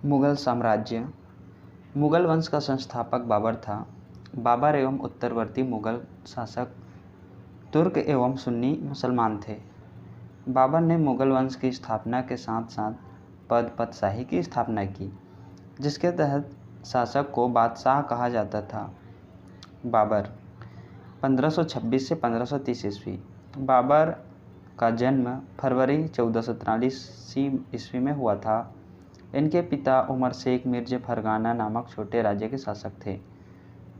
मुगल साम्राज्य। मुगल वंश का संस्थापक बाबर था। बाबर एवं उत्तरवर्ती मुगल शासक तुर्क एवं सुन्नी मुसलमान थे। बाबर ने मुगल वंश की स्थापना के साथ साथ पदशाही की स्थापना की, जिसके तहत शासक को बादशाह कहा जाता था। बाबर 1526 से 1530 ईस्वी। बाबर का जन्म फरवरी 1443 ईस्वी में हुआ था। इनके पिता उमर शेख मिर्ज़ा फरगाना नामक छोटे राज्य के शासक थे।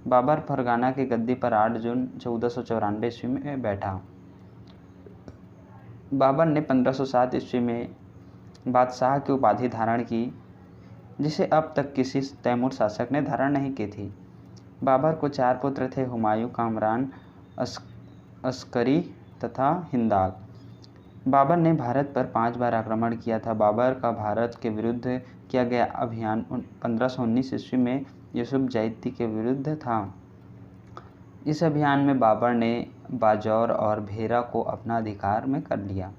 बाबर फरगाना की गद्दी पर 8 जून 1494 ईस्वी में बैठा। बाबर ने 1507 ईस्वी में बादशाह की उपाधि धारण की, जिसे अब तक किसी तैमूर शासक ने धारण नहीं की थी। बाबर को 4 पुत्र थे, हुमायूं, कामरान, अस्करी तथा हिंदाल। बाबर ने भारत पर 5 बार आक्रमण किया था। बाबर का भारत के विरुद्ध किया गया अभियान 1519 ईस्वी में यूसुफ जैदी के विरुद्ध था। इस अभियान में बाबर ने बाजौर और भेरा को अपना अधिकार में कर लिया।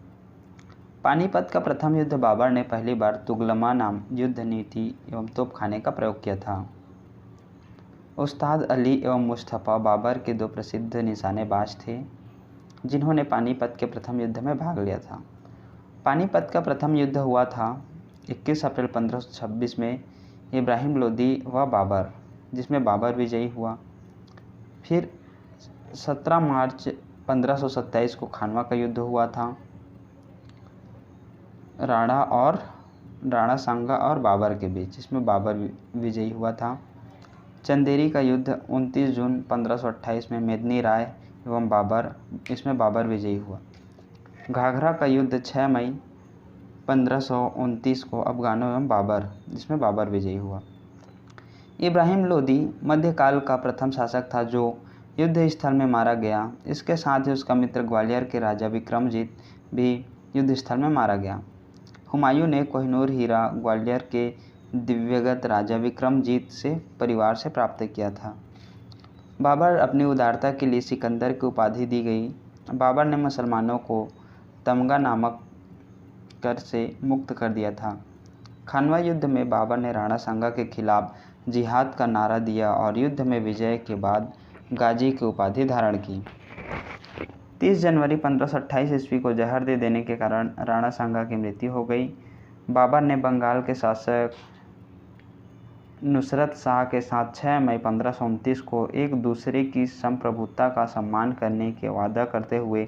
पानीपत का प्रथम युद्ध। बाबर ने पहली बार तुगलमा नाम युद्ध नीति एवं तोपखाने का प्रयोग किया था। उस्ताद अली एवं मुस्तफ़ा बाबर के 2 प्रसिद्ध निशानेबाज थे, जिन्होंने पानीपत के प्रथम युद्ध में भाग लिया था। पानीपत का प्रथम युद्ध हुआ था 21 अप्रैल 1526 में इब्राहिम लोदी व बाबर, जिसमें बाबर विजयी हुआ। फिर 17 मार्च 1527 को खानवा का युद्ध हुआ था, राणा सांगा और बाबर के बीच, जिसमें बाबर विजयी हुआ था। चंदेरी का युद्ध 29 जून 1528 में मेदिनी राय एवं बाबर, इसमें बाबर विजयी हुआ। घाघरा का युद्ध 6 मई 1529 को अफगानों एवं बाबर, जिसमें बाबर विजयी हुआ। इब्राहिम लोदी मध्यकाल का प्रथम शासक था जो युद्ध स्थल में मारा गया। इसके साथ ही उसका मित्र ग्वालियर के राजा विक्रमजीत भी युद्ध स्थल में मारा गया। हुमायूं ने कोहिनूर हीरा ग्वालियर के दिव्यगत राजा विक्रमजीत से परिवार से प्राप्त किया था। बाबर अपनी उदारता के लिए सिकंदर की उपाधि दी गई। बाबर ने मुसलमानों को तमगा नामक कर से मुक्त कर दिया था। खानवा युद्ध में बाबर ने राणा सांगा के खिलाफ जिहाद का नारा दिया और युद्ध में विजय के बाद गाजी की उपाधि धारण की। 30 जनवरी 1528 ईस्वी को जहर दे देने के कारण राणा सांगा की मृत्यु हो गई। बाबर ने बंगाल के शासक नुसरत शाह के साथ 6 मई 1529 को एक दूसरे की संप्रभुता का सम्मान करने के वादा करते हुए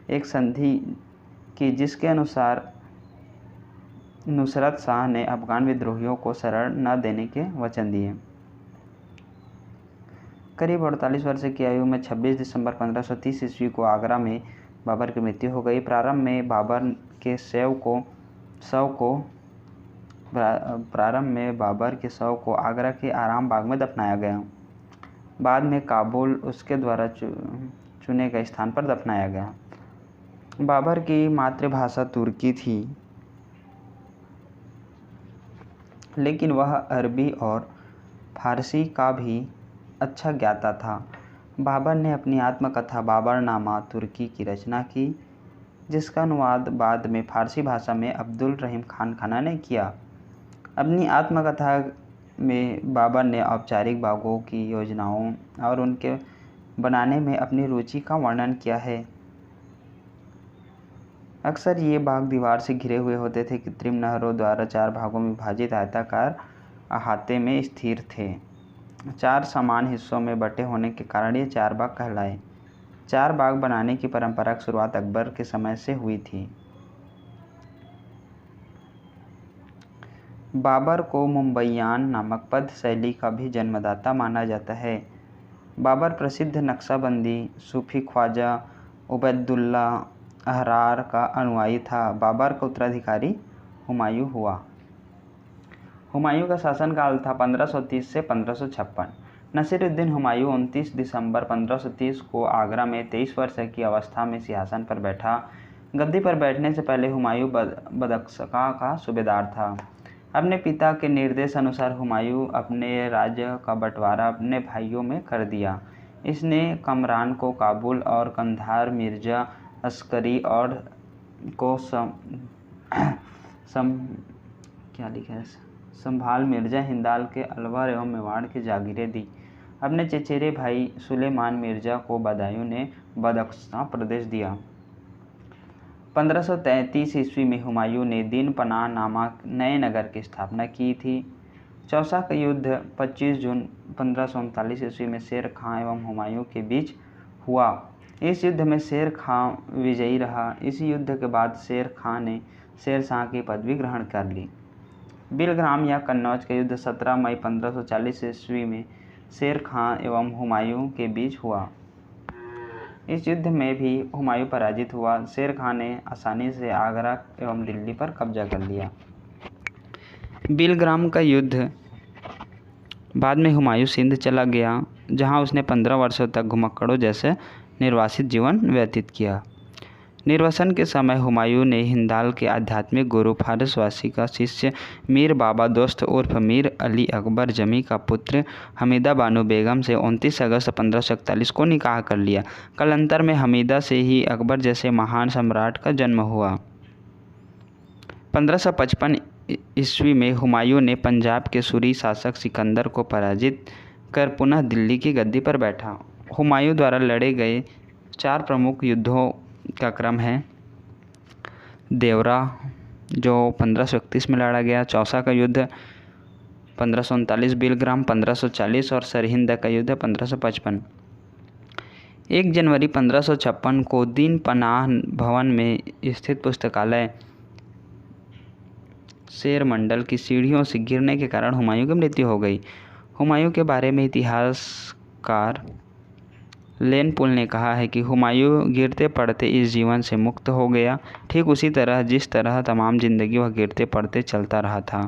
एक संधि की, जिसके अनुसार नुसरत शाह ने अफगान विद्रोहियों को शरण न देने के वचन दिए। करीब 48 वर्ष की आयु में 26 दिसंबर 1530 ईस्वी को आगरा में बाबर की मृत्यु हो गई। प्रारंभ में बाबर के शव को आगरा के आराम बाग में दफनाया गया। बाद में काबुल उसके द्वारा चुने गए स्थान पर दफनाया गया। बाबर की मातृभाषा तुर्की थी, लेकिन वह अरबी और फारसी का भी अच्छा ज्ञाता था। बाबर ने अपनी आत्मकथा बाबरनामा तुर्की की रचना की, जिसका अनुवाद बाद में फारसी भाषा में अब्दुल रहीम खान खाना ने किया। अपनी आत्मकथा में बाबर ने औपचारिक बागों की योजनाओं और उनके बनाने में अपनी रुचि का वर्णन किया है। अक्सर ये बाग दीवार से घिरे हुए होते थे, कृत्रिम नहरों द्वारा 4 भागों में विभाजित आयताकार अहाते में स्थिर थे। 4 समान हिस्सों में बटे होने के कारण ये 4 बाग कहलाए। 4 बाग बनाने की परंपरा की शुरुआत अकबर के समय से हुई थी। बाबर को मुंबईयान नामक पद शैली का भी जन्मदाता माना जाता है। बाबर प्रसिद्ध नक्शबंदी सूफी ख्वाजा उबैदुल्ला अहरार का अनुयायी था। बाबर का उत्तराधिकारी हुमायूं हुआ। हुमायूं का शासनकाल था 1530 से 1556। नसीरुद्दीन हुमायूं 29 दिसंबर 1530 को आगरा में 23 वर्ष की अवस्था में सिंहासन पर बैठा। गद्दी पर बैठने से पहले हुमायूं बदख्शां का सूबेदार था। अपने पिता के निर्देश अनुसार हुमायूं अपने राज्य का बंटवारा अपने भाइयों में कर दिया। इसने कमरान को काबुल और कंधार, मिर्जा अस्करी और को संभाल मिर्जा हिंदाल के अलवर एवं मेवाड़ की जागीरें दी। अपने चचेरे भाई सुलेमान मिर्जा को बदायूं ने बदख्शां प्रदेश दिया। 1533 ईस्वी में हुमायूं ने दीन पनाह नामक नए नगर की स्थापना की थी। चौसा का युद्ध 25 जून 1539 ईस्वी में शेर खां एवं हुमायूं के बीच हुआ। इस युद्ध में शेर खां विजयी रहा। इस युद्ध के बाद शेर खां ने शेर शाह की पदवी ग्रहण कर ली। बिलग्राम या कन्नौज का युद्ध 17 मई 1540 ईस्वी में शेर खां एवं हुमायूं के बीच हुआ। इस युद्ध में भी हुमायूं पराजित हुआ। शेर खां ने आसानी से आगरा एवं दिल्ली पर कब्जा कर लिया। बिलग्राम का युद्ध बाद में हुमायूं सिंध चला गया, जहां उसने 15 वर्षों तक घुमक्कड़ों जैसे निर्वासित जीवन व्यतीत किया। निर्वासन के समय हुमायूं ने हिंदाल के आध्यात्मिक गुरु फारसवासी का शिष्य मीर बाबा दोस्त उर्फ मीर अली अकबर जमी का पुत्र हमीदा बानो बेगम से 29 अगस्त 1541 को निकाह कर लिया। कालांतर में हमीदा से ही अकबर जैसे महान सम्राट का जन्म हुआ। 1555 ईस्वी में हुमायूं ने पंजाब के सूरी शासक सिकंदर को पराजित कर पुनः दिल्ली की गद्दी पर बैठा। हुमायूं द्वारा लड़े गए 4 प्रमुख युद्धों का क्रम है। देवरा जो 1531 में लड़ा गया, चौसा का युद्ध 1539, बिलग्राम 1540 और सरहिंद का युद्ध 1555। 1 जनवरी 1556 को दीन पनाह भवन में स्थित पुस्तकालय शेर मंडल की सीढ़ियों से गिरने के कारण हुमायूं की मृत्यु हो गई। हुमायूं के बारे में इतिहासकार लेन पुल ने कहा है कि हुमायूं गिरते पड़ते इस जीवन से मुक्त हो गया, ठीक उसी तरह जिस तरह तमाम जिंदगी वह गिरते पड़ते चलता रहा था।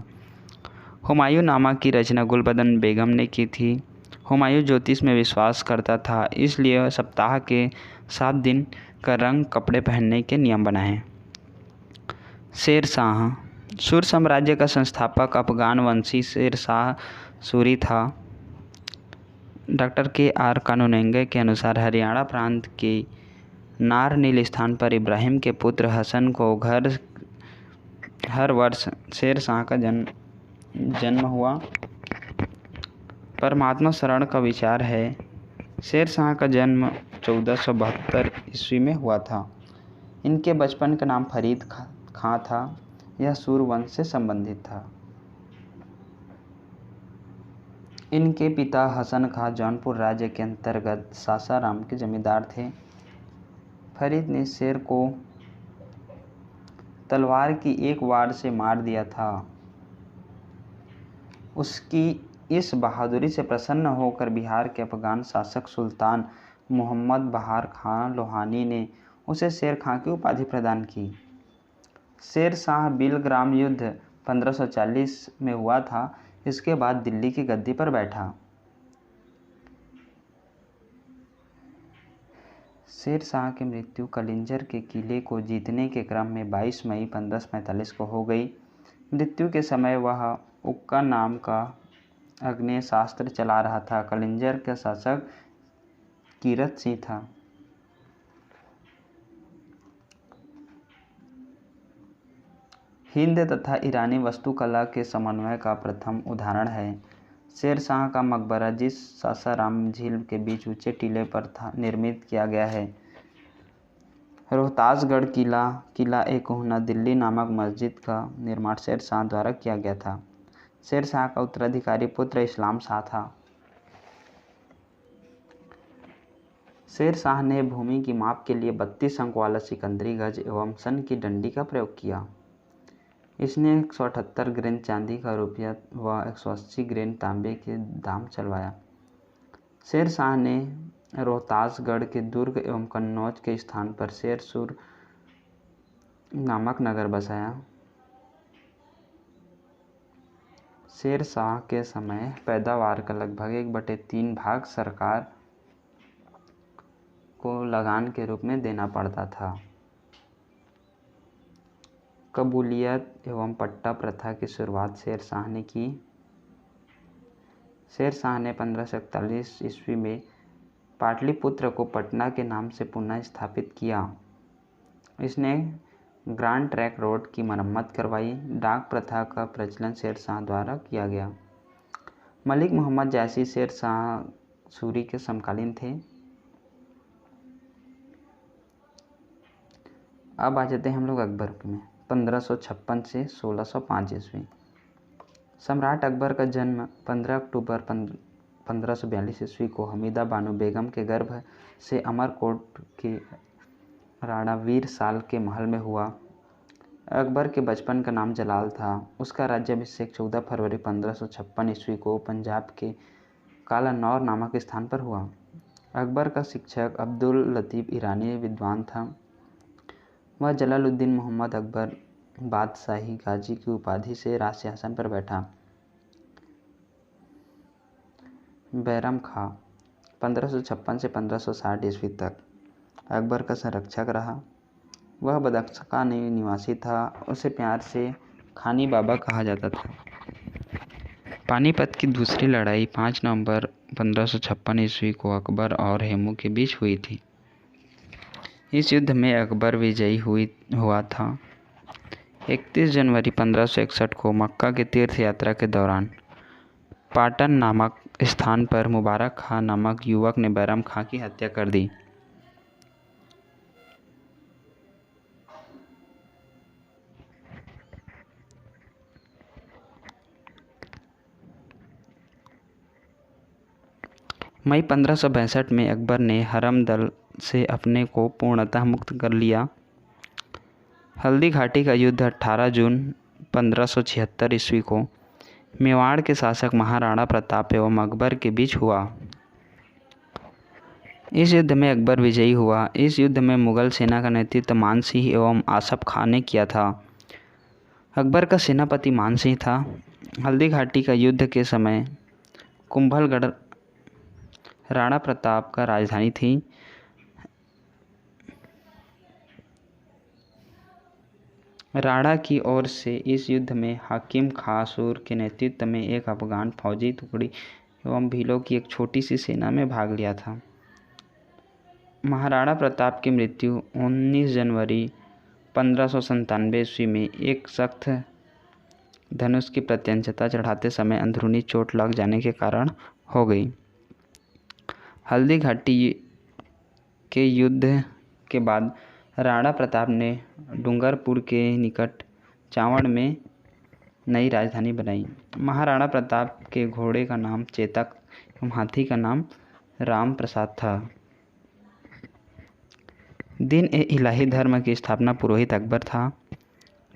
हुमायूं नामा की रचना गुलबदन बेगम ने की थी। हुमायूं ज्योतिष में विश्वास करता था, इसलिए सप्ताह के 7 दिन का रंग कपड़े पहनने के नियम बनाए। शेर शाह सूर साम्राज्य का संस्थापक अफगान वंशी शेर शाह सूरी था। Doctor KR. कानूनगो के अनुसार हरियाणा प्रांत के नारनील स्थान पर इब्राहिम के पुत्र हसन को हर वर्ष शेर शाह का जन्म हुआ। परमात्मा शरण का विचार है। शेर शाह का जन्म 1472 ईस्वी में हुआ था। इनके बचपन का नाम फरीद खां था। यह सूर वंश से संबंधित था। इनके पिता हसन खां जौनपुर राज्य के अंतर्गत सासाराम के जमींदार थे। फरीद ने शेर को तलवार की एक वार से मार दिया था। उसकी इस बहादुरी से प्रसन्न होकर बिहार के अफगान शासक सुल्तान मोहम्मद बहार खां लोहानी ने उसे शेर खां की उपाधि प्रदान की। शेर शाह बिलग्राम युद्ध 1540 में हुआ था। इसके बाद दिल्ली की गद्दी पर बैठा। शेर शाह की मृत्यु कलिंजर के किले को जीतने के क्रम में 22 मई 1545 को हो गई। मृत्यु के समय वह उक्का नाम का आग्नेयास्त्र चला रहा था। कलिंजर का शासक कीरत सिंह था। हिंद तथा ईरानी वास्तुकला के समन्वय का प्रथम उदाहरण है। शेर शाह का मकबरा जिस सासाराम झील के बीच ऊंचे टीले पर था निर्मित किया गया है। रोहतासगढ़ किला ए कोहना दिल्ली नामक मस्जिद का निर्माण शेर शाह द्वारा किया गया था। शेर शाह का उत्तराधिकारी पुत्र इस्लाम शाह था। शेर शाह ने भूमि की माप के लिए 32 अंक वाला सिकंदरी गज एवं सन की डंडी का प्रयोग किया। इसने 178 ग्रेन चांदी का रुपया व 180 ग्रेन तांबे के दाम चलवाया। शेर शाह ने रोहतासगढ़ के दुर्ग एवं कन्नौज के स्थान पर शेरसूर नामक नगर बसाया। शेर शाह के समय पैदावार का लगभग 1/3 भाग सरकार को लगान के रूप में देना पड़ता था। कबूलियत एवं पट्टा प्रथा की शुरुआत शेर शाह ने की। शेर शाह ने 1541 ईस्वी में पाटलिपुत्र को पटना के नाम से पुनः स्थापित किया। इसने ग्रांड ट्रैंक रोड की मरम्मत करवाई। डाक प्रथा का प्रचलन शेर शाह द्वारा किया गया। मलिक मोहम्मद जैसी शेर शाह सूरी के समकालीन थे। अब आ जाते हैं हम लोग अकबर में 1556 से 1605 ईस्वी। सम्राट अकबर का जन्म 15 अक्टूबर 1542 ईस्वी को हमीदा बानो बेगम के गर्भ से अमरकोट के राणा वीर साल के महल में हुआ। अकबर के बचपन का नाम जलाल था। उसका राज्याभिषेक 14 फरवरी 1556 ईस्वी को पंजाब के कालानौर नामक स्थान पर हुआ। अकबर का शिक्षक अब्दुल लतीफ़ ईरानी विद्वान था। वह जलालुद्दीन मोहम्मद अकबर बादशाही गाजी की उपाधि से राज सिंहासन पर बैठा। बैरम खां 1556 से 1560 ईस्वी तक अकबर का संरक्षक रहा। वह बदख्शां निवासी था। उसे प्यार से खानी बाबा कहा जाता था। पानीपत की दूसरी लड़ाई 5 नवंबर 1556 ईस्वी को अकबर और हेमू के बीच हुई थी। इस युद्ध में अकबर विजयी हुआ था। 31 जनवरी 1561 को मक्का की तीर्थ यात्रा के दौरान पाटन नामक स्थान पर मुबारक खां नामक युवक ने बैरम खां की हत्या कर दी। मई 1562 में अकबर ने हरम दल से अपने को पूर्णतः मुक्त कर लिया। हल्दी घाटी का युद्ध 18 जून 1576 ईस्वी को मेवाड़ के शासक महाराणा प्रताप एवं अकबर के बीच हुआ। इस युद्ध में अकबर विजयी हुआ। इस युद्ध में मुगल सेना का नेतृत्व मान सिंह एवं आसफ खां ने किया था। अकबर का सेनापति मान सिंह था। हल्दी घाटी का युद्ध के समय कुंभलगढ़ राणा प्रताप का राजधानी थी। राणा की ओर से इस युद्ध में हाकिम खासूर के नेतृत्व में एक अफगान फौजी टुकड़ी एवं भीलों की एक छोटी सी सेना में भाग लिया था। महाराणा प्रताप की मृत्यु 19 जनवरी 1597 ईस्वी में एक सख्त धनुष की प्रत्यंचा चढ़ाते समय अंदरूनी चोट लग जाने के कारण हो गई। हल्दी घाटी के युद्ध के बाद राणा प्रताप ने डूंगरपुर के निकट चावड़ में नई राजधानी बनाई। महाराणा प्रताप के घोड़े का नाम चेतक एवं हाथी का नाम राम प्रसाद था। दिन-ए-इलाही धर्म की स्थापना पुरोहित अकबर था।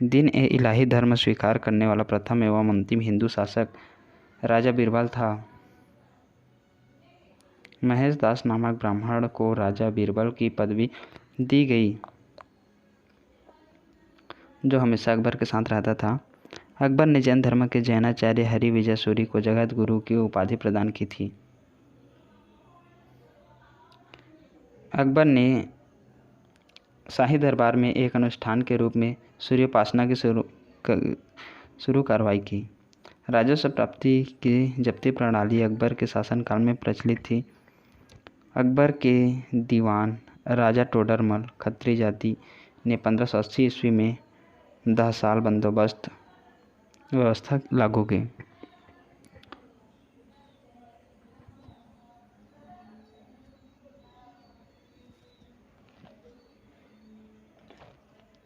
दिन-ए-इलाही धर्म स्वीकार करने वाला प्रथम एवं अंतिम हिंदू शासक राजा बीरबल था। महेश दास नामक ब्राह्मण को राजा बीरबल की पदवी दी गई, जो हमेशा अकबर के साथ रहता था। अकबर ने जैन धर्म के जैनाचार्य हरि विजय सूरी को जगत गुरु की उपाधि प्रदान की थी। अकबर ने शाही दरबार में एक अनुष्ठान के रूप में सूर्योपासना की शुरू कार्रवाई की। राजस्व प्राप्ति की जब्ती प्रणाली अकबर के शासनकाल में प्रचलित थी। अकबर के दीवान राजा टोडरमल खत्री जाति ने 1580 ईस्वी में 10 साल बंदोबस्त व्यवस्था लागू की।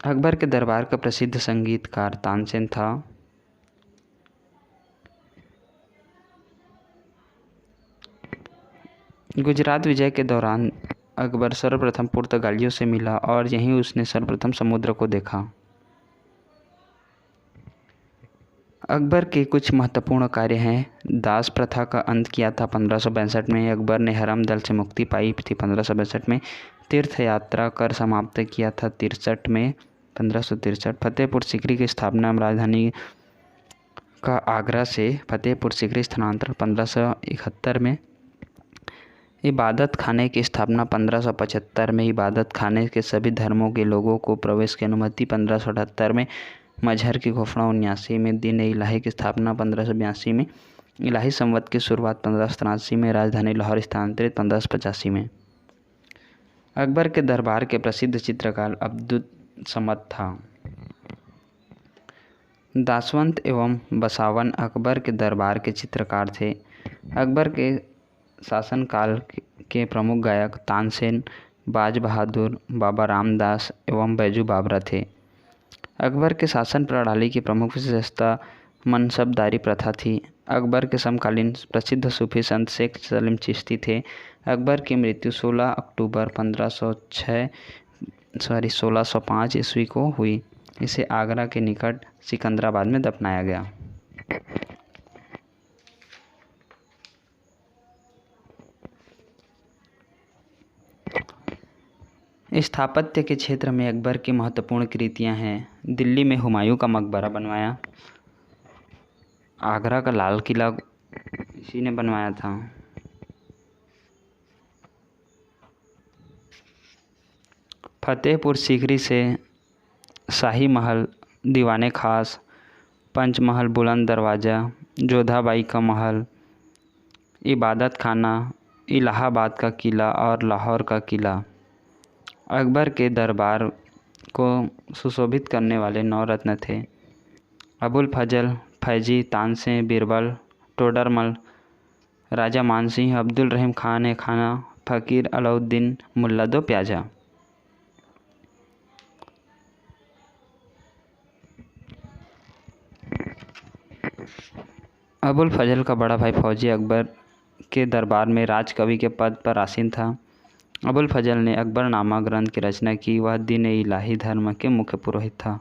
अकबर के दरबार का प्रसिद्ध संगीतकार तानसेन था। गुजरात विजय के दौरान अकबर सर्वप्रथम पुर्तगालियों से मिला और यहीं उसने सर्वप्रथम समुद्र को देखा। अकबर के कुछ महत्वपूर्ण कार्य हैं। दास प्रथा का अंत किया था 1562 में। अकबर ने हरम दल से मुक्ति पाई थी 1562 में। तीर्थ यात्रा कर समाप्त किया था 63 में 1563। फतेहपुर सीकरी की स्थापना राजधानी का आगरा से फतेहपुर सीकरी स्थानांतरण 1571 में। इबादत खाने की स्थापना 1575 में। इबादत खाने के सभी धर्मों के लोगों को प्रवेश की अनुमति 1578 में। मजहर की घोषणा 79 में। दिन-ए-इलाही की स्थापना 1582 में। इलाही संवत की शुरुआत 1583 में। राजधानी लाहौर स्थानांतरित 1585 में। अकबर के दरबार के प्रसिद्ध चित्रकार सम्मत था। दासवंत एवं बसावन अकबर के दरबार के चित्रकार थे। अकबर के शासनकाल के प्रमुख गायक तानसेन, बाज बहादुर, बाबा रामदास एवं बैजू बावरा थे। अकबर के शासन प्रणाली की प्रमुख विशेषता मनसबदारी प्रथा थी। अकबर के समकालीन प्रसिद्ध सूफी संत शेख सलीम चिश्ती थे। अकबर की मृत्यु 16 अक्टूबर 1605 ईस्वी को हुई। इसे आगरा के निकट सिकंदराबाद में दफनाया गया। स्थापत्य के क्षेत्र में अकबर की महत्वपूर्ण कृतियां हैं। दिल्ली में हुमायूं का मकबरा बनवाया। आगरा का लाल किला इसी ने बनवाया था। फतेहपुर सीकरी से शाही महल, दीवाने खास, पंचमहल बुलंद दरवाज़ा, जोधाबाई का महल, इबादत खाना, इलाहाबाद का किला और लाहौर का किला। अकबर के दरबार को सुशोभित करने वाले 9 रत्न थे। अबुल फजल, फैजी, तानसेन, बीरबल, टोडरमल, राजा मानसिंह, अब्दुल रहीम खान ए खाना, फ़कीर अलाउद्दीन, मुल्ला दो प्याजा। अबुल फजल का बड़ा भाई फौजी अकबर के दरबार में राजकवि के पद पर आसीन था। अबुल फजल ने अकबरनामा ग्रंथ की रचना की। वह दीन-ए-इलाही धर्म के मुख्य पुरोहित था।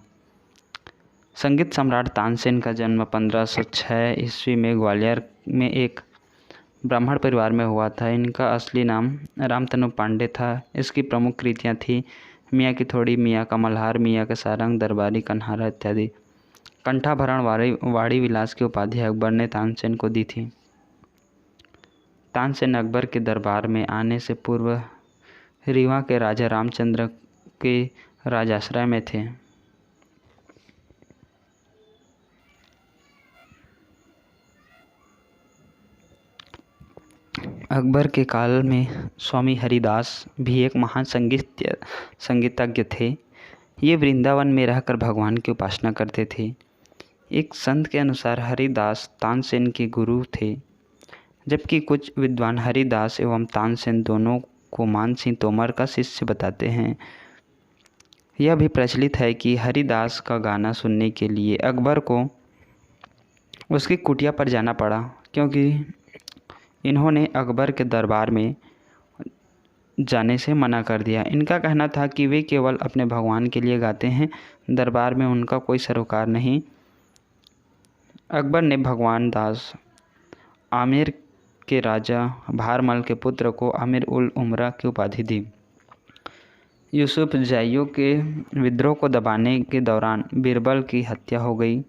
संगीत सम्राट तानसेन का जन्म 1506 ईस्वी में ग्वालियर में एक ब्राह्मण परिवार में हुआ था। इनका असली नाम रामतनु पांडे था। इसकी प्रमुख कृतियाँ थीं मियाँ की थोड़ी, मियाँ का मल्हार, मियाँ का सारंग, दरबारी कन्हारा इत्यादि। कंठाभरण वाड़ी विलास की उपाधि अकबर ने तानसेन को दी थी। तानसेन अकबर के दरबार में आने से पूर्व रीवा के राजा रामचंद्र के राजाश्रय में थे। अकबर के काल में स्वामी हरिदास भी एक महान संगीतज्ञ थे। ये वृंदावन में रहकर भगवान की उपासना करते थे। एक संत के अनुसार हरिदास तानसेन के गुरु थे, जबकि कुछ विद्वान हरिदास एवं तानसेन दोनों को मानसिंह तोमर का शिष्य बताते हैं। यह भी प्रचलित है कि हरिदास का गाना सुनने के लिए अकबर को उसकी कुटिया पर जाना पड़ा, क्योंकि इन्होंने अकबर के दरबार में जाने से मना कर दिया। इनका कहना था कि वे केवल अपने भगवान के लिए गाते हैं, दरबार में उनका कोई सरोकार नहीं। अकबर ने भगवान दास आमेर के राजा भारमल के पुत्र को आमिर उल उमरा की उपाधि दी। यूसुफ जाइयों के विद्रोह को दबाने के दौरान बीरबल की हत्या हो गई।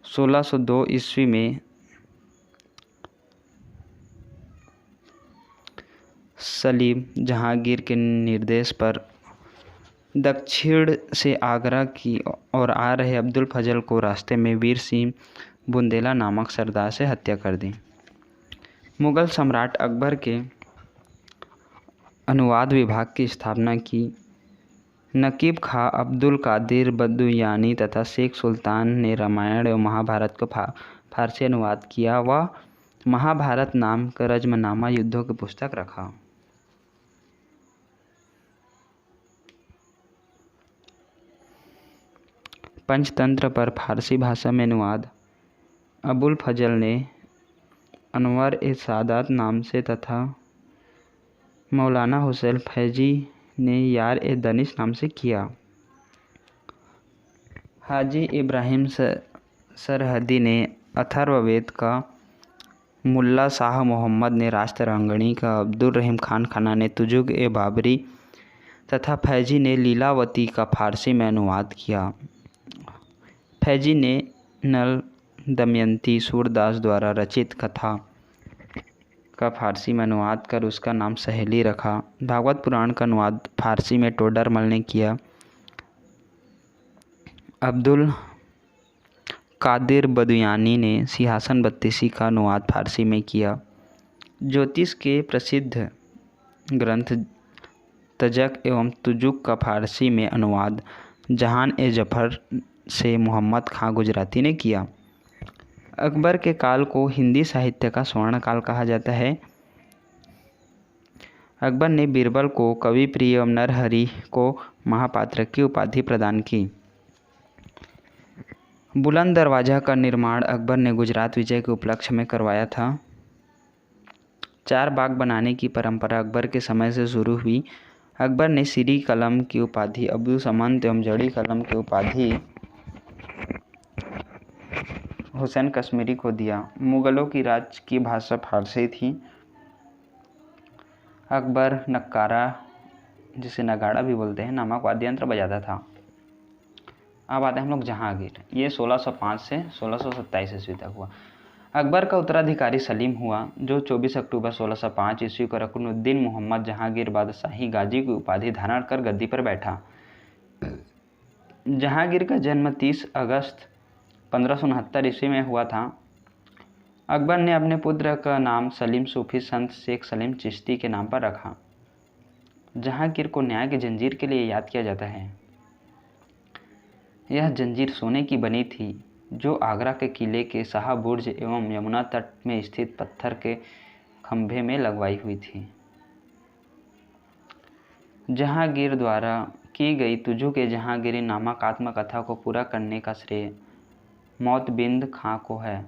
1602 ईस्वी में सलीम जहांगीर के निर्देश पर दक्षिण से आगरा की ओर आ रहे अब्दुल फजल को रास्ते में वीर सिंह बुंदेला नामक सरदार से हत्या कर दी। मुगल सम्राट अकबर के अनुवाद विभाग की स्थापना की। नकीब खां, अब्दुल कादिर बदुयानी तथा शेख सुल्तान ने रामायण एवं महाभारत को फारसी अनुवाद किया। वह महाभारत नाम का रजमनामा युद्धों की पुस्तक रखा। पंचतंत्र पर फारसी भाषा में अनुवाद अबुल फजल ने अनवर-ए-सादात नाम से तथा मौलाना हुसैन फैजी ने यार-ए-दनिश नाम से किया। हाजी इब्राहिम सरहदी ने अथर्ववेद का, मुल्ला शाह मोहम्मद ने राजतरंगिणी का, अब्दुल रहीम खान ने तुजुक-ए-बाबरी तथा फैजी ने लीलावती का फारसी में अनुवाद किया। फैजी ने नल दमयंती सूरदास द्वारा रचित कथा का फारसी में अनुवाद कर उसका नाम सहेली रखा। भागवत पुराण का अनुवाद फारसी में टोडरमल ने किया। अब्दुल कादिर बदुयानी ने सिंहासन बत्तीसी का अनुवाद फारसी में किया। ज्योतिष के प्रसिद्ध ग्रंथ तजक एवं तुजुक का फारसी में अनुवाद जहान-ए-जफर से मोहम्मद खां गुजराती ने किया। अकबर के काल को हिंदी साहित्य का स्वर्ण काल कहा जाता है। अकबर ने बीरबल को कवि प्रिय एवं नरहरि को महापात्र की उपाधि प्रदान की। बुलंद दरवाजा का निर्माण अकबर ने गुजरात विजय के उपलक्ष्य में करवाया था। 4 बाग बनाने की परंपरा अकबर के समय से शुरू हुई। अकबर ने सीरी कलम की उपाधि अब्दुल समद एवं जड़ी कलम की उपाधि हुसैन कश्मीरी को दिया। मुगलों की राज की भाषा फारसी थी। अकबर नक्कारा, जिसे नगाड़ा भी बोलते हैं, नामक वाद्य यंत्र बजाता था। अब आते हैं हम लोग जहांगीर। ये 1605 से 1627 ईस्वी तक हुआ। अकबर का उत्तराधिकारी सलीम हुआ, जो 24 अक्टूबर 1605 ईस्वी को रुकनुद्दीन मोहम्मद जहांगीर बादशाही गाजी की उपाधि धारण कर गद्दी पर बैठा। जहांगीर का जन्म 30 अगस्त 1569 ईस्वी में हुआ था। अकबर ने अपने पुत्र का नाम सलीम सूफी संत शेख सलीम चिश्ती के नाम पर रखा। जहांगीर को न्याय की जंजीर के लिए याद किया जाता है। यह जंजीर सोने की बनी थी, जो आगरा के किले के शाह बुर्ज एवं यमुना तट में स्थित पत्थर के खंभे में लगवाई हुई थी। जहांगीर द्वारा की गई तुजू के जहांगीरी नामक आत्मकथा को पूरा करने का श्रेय मोतबिंद खां को है।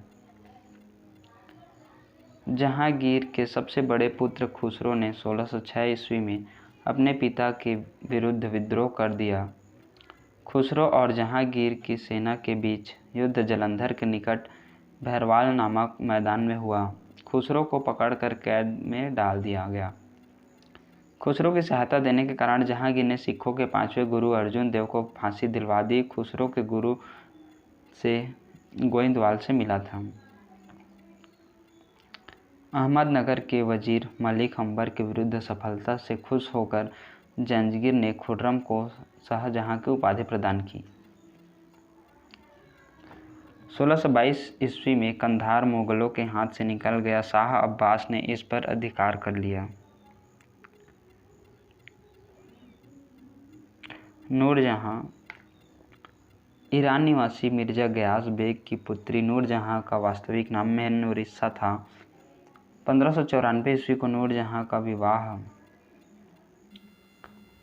जहांगीर के सबसे बड़े पुत्र खुसरो ने 1606 ईस्वी में अपने पिता के विरुद्ध विद्रोह कर दिया। खुसरो और जहांगीर की सेना के बीच युद्ध जलंधर के निकट भैरवाल नामक मैदान में हुआ। खुसरो को पकड़कर कैद में डाल दिया गया। खुसरो की सहायता देने के कारण जहांगीर ने सिखों के 5वें गुरु अर्जुन देव को फांसी दिलवा दी। खुसरो के गुरु से गोइंदवाल से मिला था। अहमदनगर के वजीर मलिक अंबर के विरुद्ध सफलता से खुश होकर जहांगीर ने खुर्रम को शाहजहां की उपाधि प्रदान की। 1622 ईस्वी में कंधार मुगलों के हाथ से निकल गया। शाह अब्बास ने इस पर अधिकार कर लिया। नूरजहां ईरान निवासी मिर्जा गयास बेग की पुत्री नूरजहां का वास्तविक नाम मेहनुनिस्सा था। 1594 ईस्वी को नूरजहां का विवाह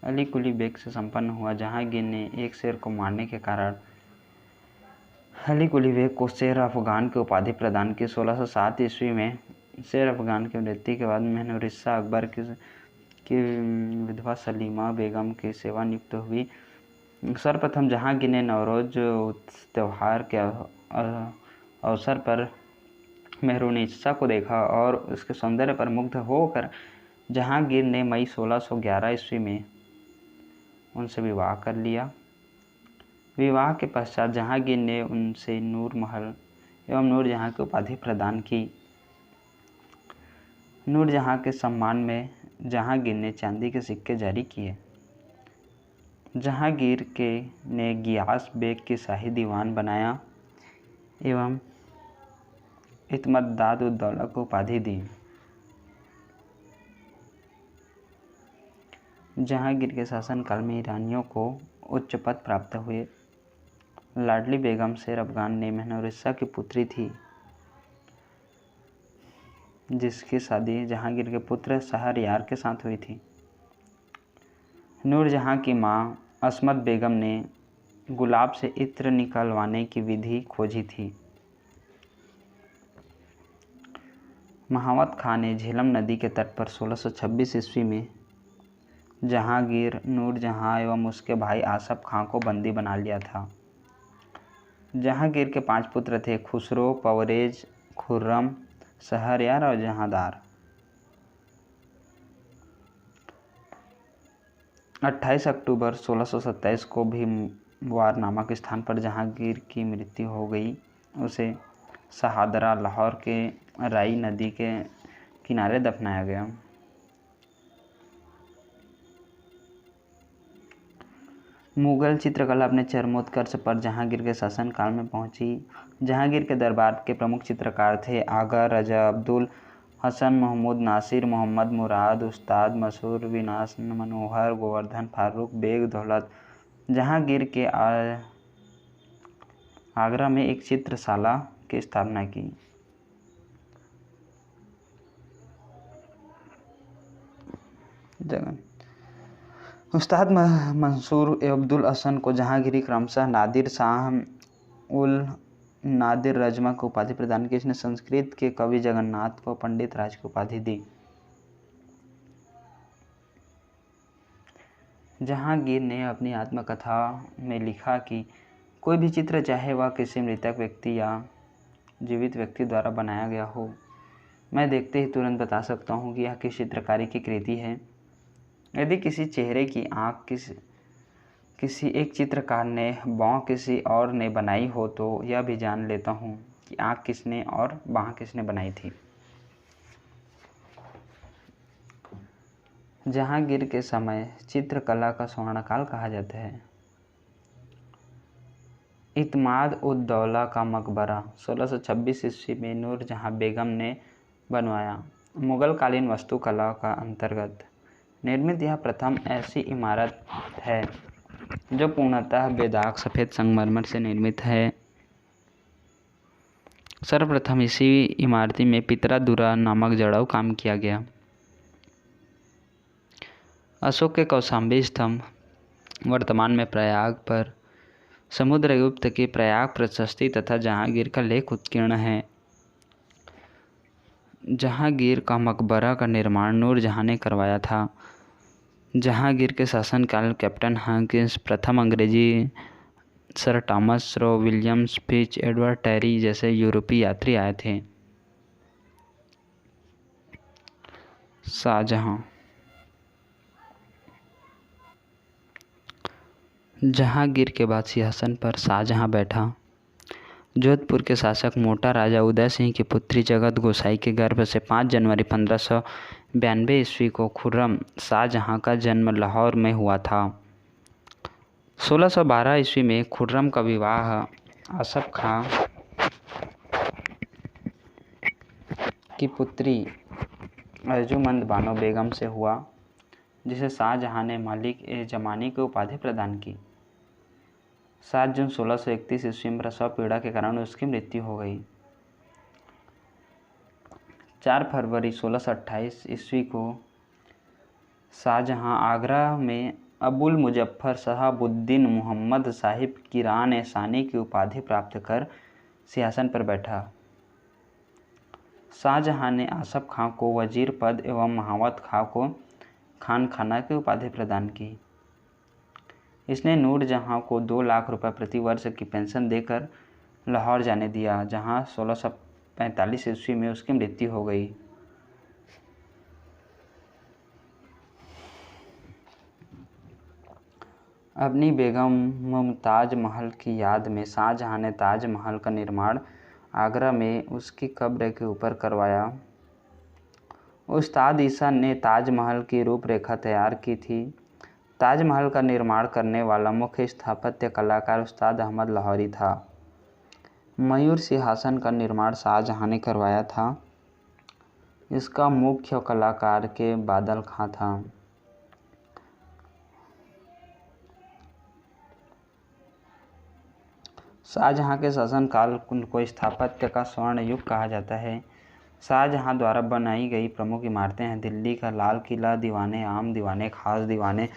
अली कुली बेग से संपन्न हुआ। जहांगीर ने एक शेर को मारने के कारण अली कुली बेग को शेर अफगान की उपाधि प्रदान की। 1607 ईस्वी में शेर अफगान की मृत्यु के बाद मेहनुनिस्सा अकबर की विधवा सलीमा बेगम की सेवा नियुक्त हुई। सर्वप्रथम जहांगीर ने नवरोज त्यौहार के अवसर पर मेहरुनिस्सा को देखा और उसके सौंदर्य पर मुग्ध होकर जहांगीर ने मई 1611 ईस्वी में उनसे विवाह कर लिया। विवाह के पश्चात जहांगीर ने उनसे नूर महल एवं नूरजहां की उपाधि प्रदान की। नूरजहां के सम्मान में जहांगीर ने चांदी के सिक्के जारी किए। जहांगीर ने गियास बेग की शाही दीवान बनाया एवं इत्मदाद-उद-दौला को उपाधि दी। जहांगीर के शासनकाल में ईरानियों को उच्च पद प्राप्त हुए। लाडली बेगम शेर अफगान ने मेहनुनिस्सा की पुत्री थी, जिसकी शादी जहांगीर के पुत्र शहरयार के साथ हुई थी। नूरजहां की मां असमत बेगम ने गुलाब से इत्र निकलवाने की विधि खोजी थी। महावत खां ने झेलम नदी के तट पर 1626 ईस्वी में जहांगीर, नूरजहां एवं उसके भाई आसफ खां को बंदी बना लिया था। जहांगीर के 5 पुत्र थे: खुसरो, परवेज, खुर्रम, शहरयार और जहांदार। 28 अक्टूबर 1627 को भीमवार नामक स्थान पर जहांगीर की मृत्यु हो गई। उसे शहादरा, लाहौर के राई नदी के किनारे दफनाया गया। मुगल चित्रकला अपने चरमोत्कर्ष पर जहांगीर के शासनकाल में पहुंची। जहांगीर के दरबार के प्रमुख चित्रकार थे आगा रजा अब्दुल हसन महमूद, नासिर मोहम्मद मुराद, उस्ताद मसूर, विनाश मनोहर, गोवर्धन फारूक, बेग दौलत जहांगीर के आगरा में एक चित्रशाला की स्थापना की। उस्ताद मंसूर अब्दुल हसन को जहांगीरी क्रमशः नादिर शाह उल नादिर रजमा को उपाधि प्रदान की। इसने संस्कृत के कवि जगन्नाथ को पंडित राज की उपाधि दी। जहांगीर ने अपनी आत्मकथा में लिखा कि कोई भी चित्र, चाहे वह किसी मृतक व्यक्ति या जीवित व्यक्ति द्वारा बनाया गया हो, मैं देखते ही तुरंत बता सकता हूँ कि यह किस चित्रकारी की कृति है। यदि किसी चेहरे की आँख किसी एक चित्रकार ने बाँह किसी और ने बनाई हो तो यह भी जान लेता हूँ कि आँख किसने और बाँह किसने बनाई थी। जहांगीर के समय चित्रकला का स्वर्णकाल कहा जाता है। इत्माद उद दौला का मकबरा 1626 ईस्वी में नूरजहां बेगम ने बनवाया। मुगल कालीन वास्तुकला का अंतर्गत निर्मित यह प्रथम ऐसी इमारत है जो पूर्णतः बेदाग सफ़ेद संगमरमर से निर्मित है। सर्वप्रथम इसी इमारती में पितरादुरा नामक जड़ाऊ काम किया गया। अशोक के कौशाम्बी स्तंभ वर्तमान में प्रयाग पर समुद्रगुप्त की प्रयाग प्रशस्ति तथा जहांगीर का लेख उत्कीर्ण है। जहांगीर का मकबरा का निर्माण नूरजहां ने करवाया था। जहांगीर के शासनकाल कैप्टन हॉकिंस, प्रथम अंग्रेजी sir Thomas Roe, Williams Finch, Edward Terry जैसे यूरोपीय यात्री आए थे। शाहजहां। जहांगीर के बाद सिंहासन पर शाहजहां बैठा। जोधपुर के शासक मोटा राजा उदय सिंह की पुत्री जगत गोसाई के गर्भ से 5 जनवरी 1592 ईस्वी को खुर्रम शाहजहां का जन्म लाहौर में हुआ था। 1612 ईस्वी में खुर्रम का विवाह आसफ खां की पुत्री अर्जुमंद बानो बेगम से हुआ, जिसे शाहजहां ने मालिक ए जमानी की उपाधि प्रदान की। 7 जून 1631 ईस्वी में प्रसव पीड़ा के कारण उसकी मृत्यु हो गई। 4 फरवरी 1628 ईस्वी को शाहजहां आगरा में अबुल मुजफ्फर शहाबुद्दीन मुहम्मद साहिब किरान ए सानी की उपाधि प्राप्त कर सिंहासन पर बैठा। शाहजहां ने आसफ खां को वजीर पद एवं महावत खां को खान खाना की उपाधि प्रदान की। इसने नूरजहां को 2 लाख रुपए प्रति वर्ष की पेंशन देकर लाहौर जाने दिया, जहां 1645 ईस्वी में उसकी मृत्यु हो गई। अपनी बेगम मुमताज महल की याद में शाहजहां ने ताजमहल का निर्माण आगरा में उसकी कब्र के ऊपर करवाया। उस्ताद ईसा ने ताजमहल की रूपरेखा तैयार की थी। ताजमहल का निर्माण करने वाला मुख्य स्थापत्य कलाकार उस्ताद अहमद लाहौरी था। मयूर सिंहासन का निर्माण शाहजहां ने करवाया था। इसका मुख्य कलाकार के बादल खां था। शाहजहां के शासनकाल को स्थापत्य का स्वर्ण युग कहा जाता है। शाहजहां द्वारा बनाई गई प्रमुख इमारतें हैं दिल्ली का लाल किला, दीवाने आम, दीवाने खास, दीवाने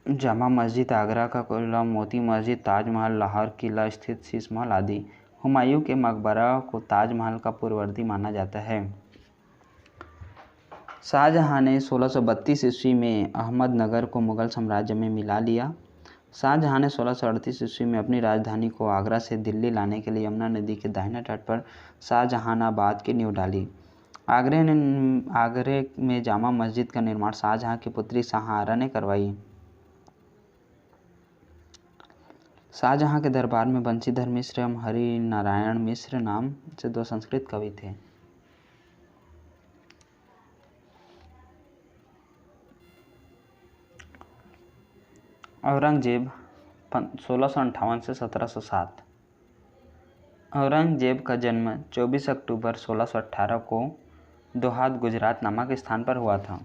जामा मस्जिद, आगरा का किला मोती मस्जिद, ताजमहल, लाहौर किला स्थित शीश महल आदि। हुमायूं के मकबरा को ताजमहल का पूर्ववर्ती माना जाता है। शाहजहां ने 1632 ईस्वी में अहमदनगर को मुगल साम्राज्य में मिला लिया। शाहजहां ने 1638 ईस्वी में अपनी राजधानी को आगरा से दिल्ली लाने के लिए यमुना नदी के दाहिने तट पर शाहजहानाबाद की नींव डाली। आगरे में जामा मस्जिद का निर्माण शाहजहां की पुत्री शाहआरा ने करवाई। शाहजहां के दरबार में बंशीधर मिश्र एवं हरि नारायण मिश्र नाम से 2 संस्कृत कवि थे। औरंगजेब 1658 से 1707। औरंगजेब का जन्म 24 अक्टूबर 1618 को दोहात गुजरात नामक स्थान पर हुआ था।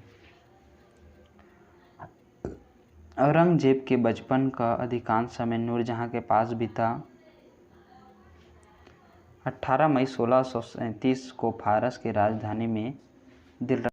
औरंगजेब के बचपन का अधिकांश समय नूरजहां के पास बीता। 18 मई 1637 को फारस की राजधानी में दिल